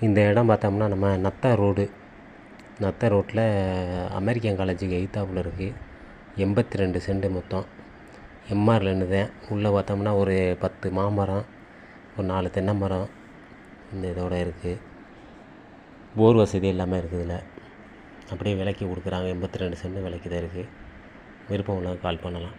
இந்த இடம் பார்த்தோம்னா நம்ம நத்தா ரோட்டில் அமெரிக்கன் காலேஜுக்கு எதித்தாப்புல இருக்குது. 82 சென்ட் மொத்தம். எம்ஆர்லேருந்து தான். உள்ளே பார்த்தோம்னா ஒரு 10 மாமரம், ஒரு 4 தென்னை மரம் இந்த இதோட இருக்குது. போர் வசதி எல்லாமே இருக்குது இதில். அப்படியே விலைக்கு கொடுக்குறாங்க. 82 சென்ட் விலைக்கு தான் இருக்குது. விருப்பம் உள்ளவங்க கால் பண்ணலாம்.